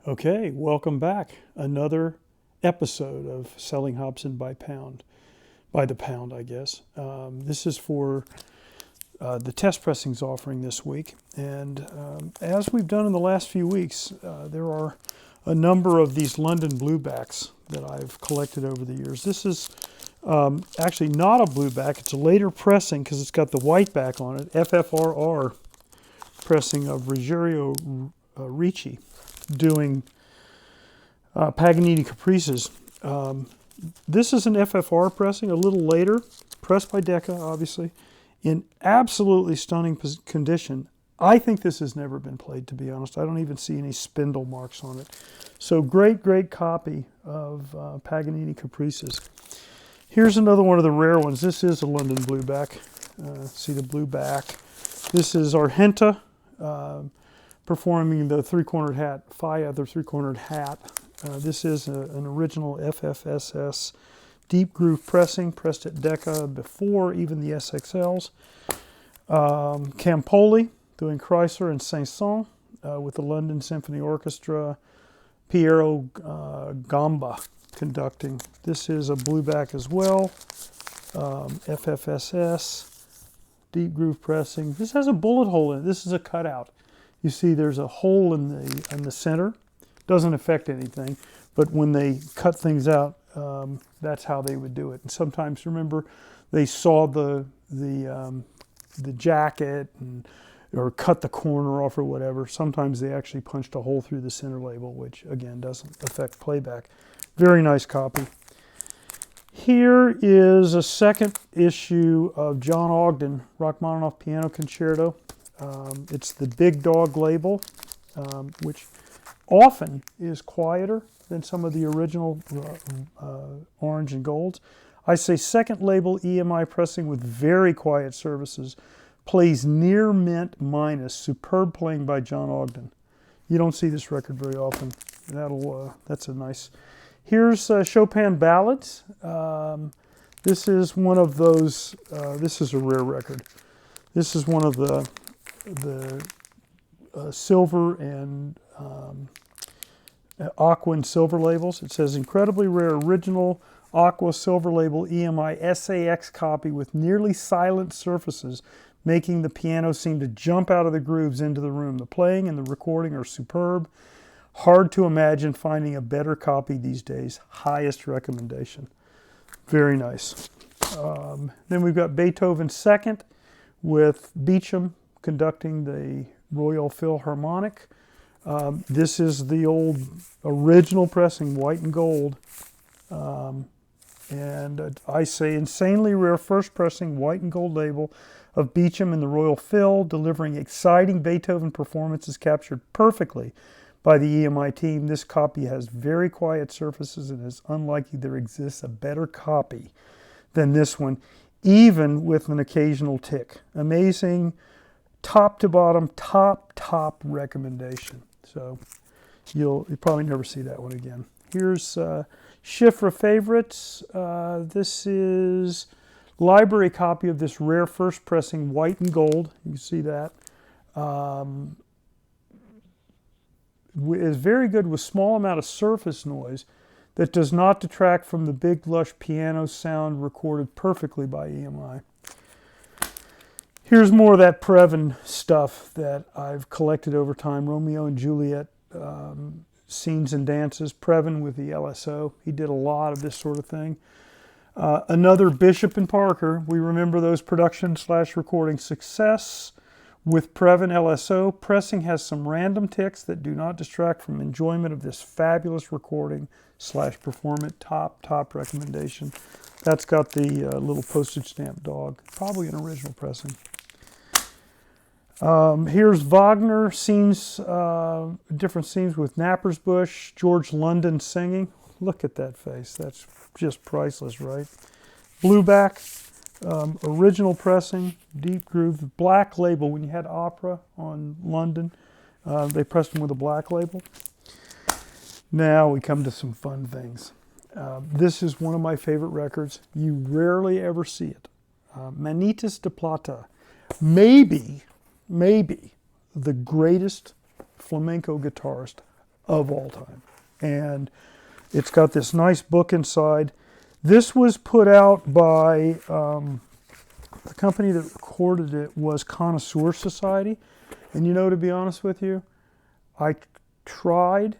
Okay, welcome back. Another episode of Selling Hobson by the pound, I guess. This is for the test pressings offering this week. And as we've done in the last few weeks, there are a number of these London bluebacks that I've collected over the years. This is actually not a blueback. It's a later pressing because it's got the white back on it, FFRR pressing of Ruggiero Ricci, doing Paganini Caprices. This is an FFR pressing, a little later, pressed by Decca, obviously, in absolutely stunning condition. I think this has never been played, to be honest. I don't even see any spindle marks on it. So great copy of Paganini Caprices. Here's another one of the rare ones. This is a London blueback. See the blue back. This is Argenta, performing the three-cornered hat, Faya, the three-cornered hat. This is an original FFSS deep groove pressing, pressed at Decca before even the SXLs. Campoli doing Chrysler and Saint-Saëns with the London Symphony Orchestra. Piero Gamba conducting. This is a blueback as well. FFSS, deep groove pressing. This has a bullet hole in it. This is a cutout. You see there's a hole in the center. Doesn't affect anything, but when they cut things out, that's how they would do it. And sometimes, remember, they saw the jacket or cut the corner off or whatever. Sometimes they actually punched a hole through the center label, which again doesn't affect playback. Very nice copy. Here is a second issue of John Ogden Rachmaninoff Piano Concerto. It's the Big Dog label, which often is quieter than some of the original orange and golds. I say second label EMI pressing with very quiet surfaces, plays near mint minus, superb playing by John Ogden. You don't see this record very often. That's a nice. Here's Chopin Ballads. This is one of those. This is a rare record. This is one of the silver and aqua and silver labels. It says incredibly rare original aqua silver label EMI SAX copy with nearly silent surfaces, making the piano seem to jump out of the grooves into the room. The playing and the recording are superb. Hard to imagine finding a better copy these days. Highest recommendation. Very nice. Then we've got Beethoven Second with Beecham conducting the Royal Philharmonic. This is the old original pressing, white and gold. And I say insanely rare first pressing, white and gold label of Beecham in the Royal Phil, delivering exciting Beethoven performances captured perfectly by the EMI team. This copy has very quiet surfaces and is unlikely there exists a better copy than this one, even with an occasional tick. Amazing, top to bottom, top recommendation. So you'll probably never see that one again. Here's Schifra Favorites. This is library copy of this rare first pressing, white and gold. You can see that. Is very good with small amount of surface noise that does not detract from the big lush piano sound recorded perfectly by EMI. Here's more of that Previn stuff that I've collected over time. Romeo and Juliet scenes and dances. Previn with the LSO. He did a lot of this sort of thing. Another Bishop and Parker. We remember those production/recording success with Previn LSO. Pressing has some random ticks that do not distract from enjoyment of this fabulous recording/performance. Top recommendation. That's got the little postage stamp dog. Probably an original pressing. Here's Wagner scenes, different scenes with Knappersbusch, George London singing. Look at that face. That's just priceless, right? Blueback, original pressing, deep groove, black label. When you had opera on London, they pressed them with a black label. Now we come to some fun things. This is one of my favorite records. You rarely ever see it. Manitus De Plata. Maybe the greatest flamenco guitarist of all time. And it's got this nice book inside. This was put out by the company that recorded it was Connoisseur Society. And you know, to be honest with you, I tried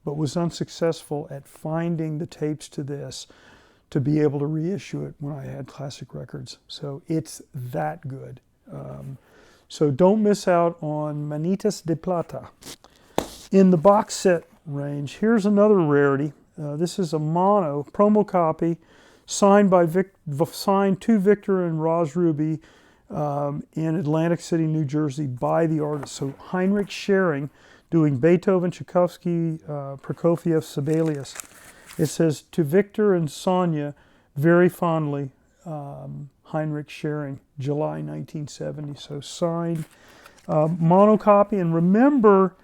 but was unsuccessful at finding the tapes to this to be able to reissue it when I had Classic Records. So it's that good. So don't miss out on Manitus De Plata. In the box set range, here's another rarity. This is a mono promo copy signed to Victor and Roz Ruby in Atlantic City, New Jersey by the artist. So Heinrich Schering doing Beethoven, Tchaikovsky, Prokofiev, Sibelius. It says, to Victor and Sonia, very fondly, Heinrich Schering, July 1970. So signed mono copy. And remember,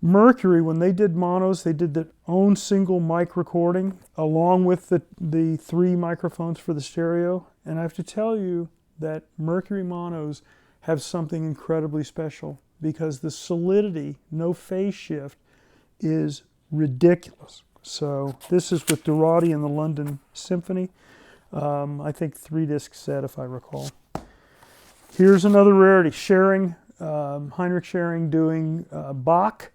Mercury, when they did monos, they did their own single mic recording along with the 3 microphones for the stereo. And I have to tell you that Mercury monos have something incredibly special because the solidity, no phase shift, is ridiculous. So this is with Dorati and the London Symphony. I think 3-disc set, if I recall. Here's another rarity. Heinrich Schering doing Bach,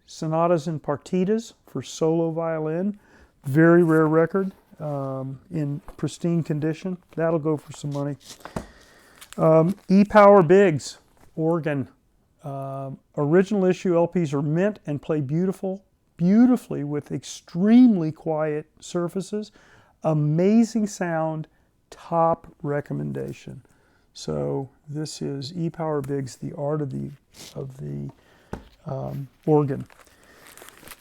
Sonatas and Partitas for solo violin. Very rare record in pristine condition. That'll go for some money. E-Power Biggs, organ. Original issue LPs are mint and play beautifully with extremely quiet surfaces. Amazing sound, top recommendation. So this is E-Power Biggs, the art of the organ.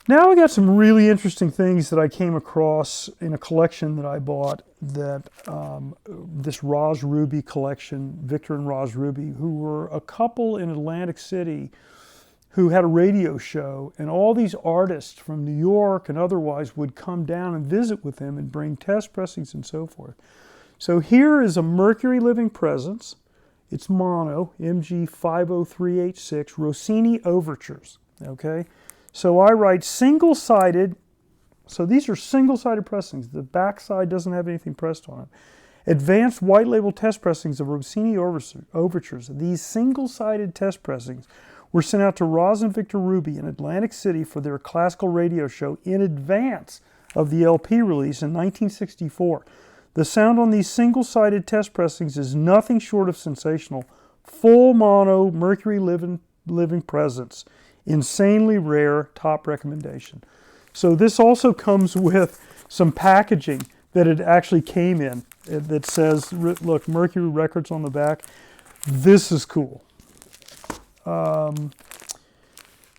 Now I got some really interesting things that I came across in a collection that I bought, that this Roz Ruby collection, Victor and Roz Ruby, who were a couple in Atlantic City who had a radio show, and all these artists from New York and otherwise would come down and visit with them and bring test pressings and so forth. So here is a Mercury Living Presence. It's mono, MG 50386, Rossini Overtures, okay? So I write single-sided, so these are single-sided pressings. The back side doesn't have anything pressed on it. Advanced white label test pressings of Rossini Overtures. These single-sided test pressings were sent out to Roz and Victor Ruby in Atlantic City for their classical radio show in advance of the LP release in 1964. The sound on these single-sided test pressings is nothing short of sensational. Full mono Mercury Living Presence. Insanely rare, top recommendation. So this also comes with some packaging that it actually came in that says, look, Mercury Records on the back. This is cool.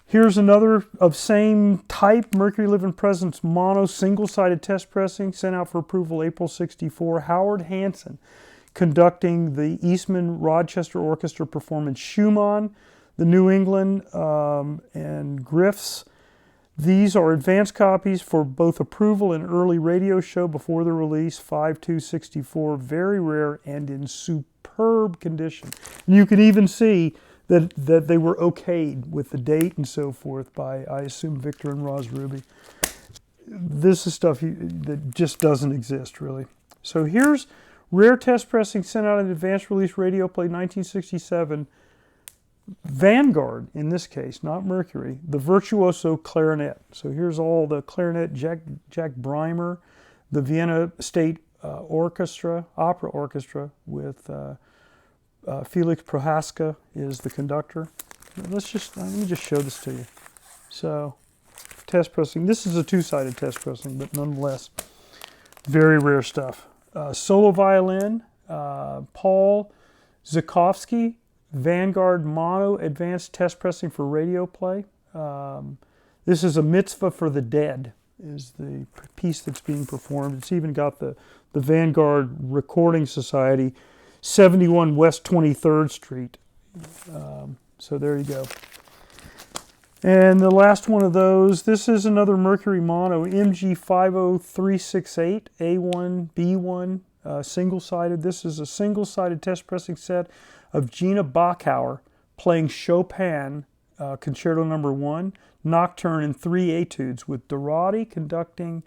Here's another of same type, Mercury Living Presence mono single-sided test pressing, sent out for approval April 64. Howard Hansen conducting the Eastman Rochester Orchestra performance Schumann, the New England, and Griff's. These are advanced copies for both approval and early radio show before the release, 5/2/64, very rare and in superb condition. And you can even see that they were okayed with the date and so forth by, I assume, Victor and Roz Ruby. This is stuff that just doesn't exist, really. So here's rare test pressing sent out in advanced release radio play 1967. Vanguard, in this case, not Mercury, the Virtuoso Clarinet. So here's all the clarinet, Jack Breimer, the Vienna State Opera Orchestra with Felix Prohaska is the conductor. Let me just show this to you. So, test pressing. This is a 2-sided test pressing, but nonetheless, very rare stuff. Solo violin, Paul Zukovsky, Vanguard mono advanced test pressing for radio play. This is a Mitzvah for the Dead, is the piece that's being performed. It's even got the Vanguard Recording Society, 71 West 23rd Street. So there you go. And the last one of those, this is another Mercury mono, MG 50368, A1, B1, single-sided. This is a single-sided test pressing set of Gina Bachauer playing Chopin Concerto Number 1, Nocturne in 3 Etudes, with Dorati conducting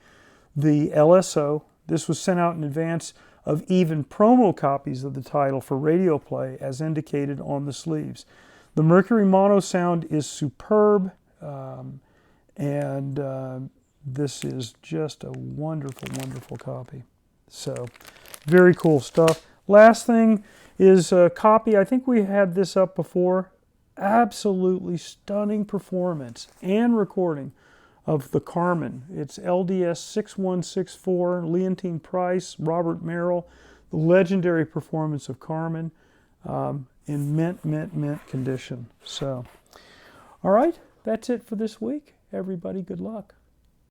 the LSO. This was sent out in advance of even promo copies of the title for radio play, as indicated on the sleeves. The Mercury mono sound is superb, and this is just a wonderful, wonderful copy. So, very cool stuff. Last thing is a copy. I think we had this up before. Absolutely stunning performance and recording of the Carmen. It's LDS 6164, Leontine Price, Robert Merrill, the legendary performance of Carmen in mint condition. So, all right, that's it for this week. Everybody, good luck.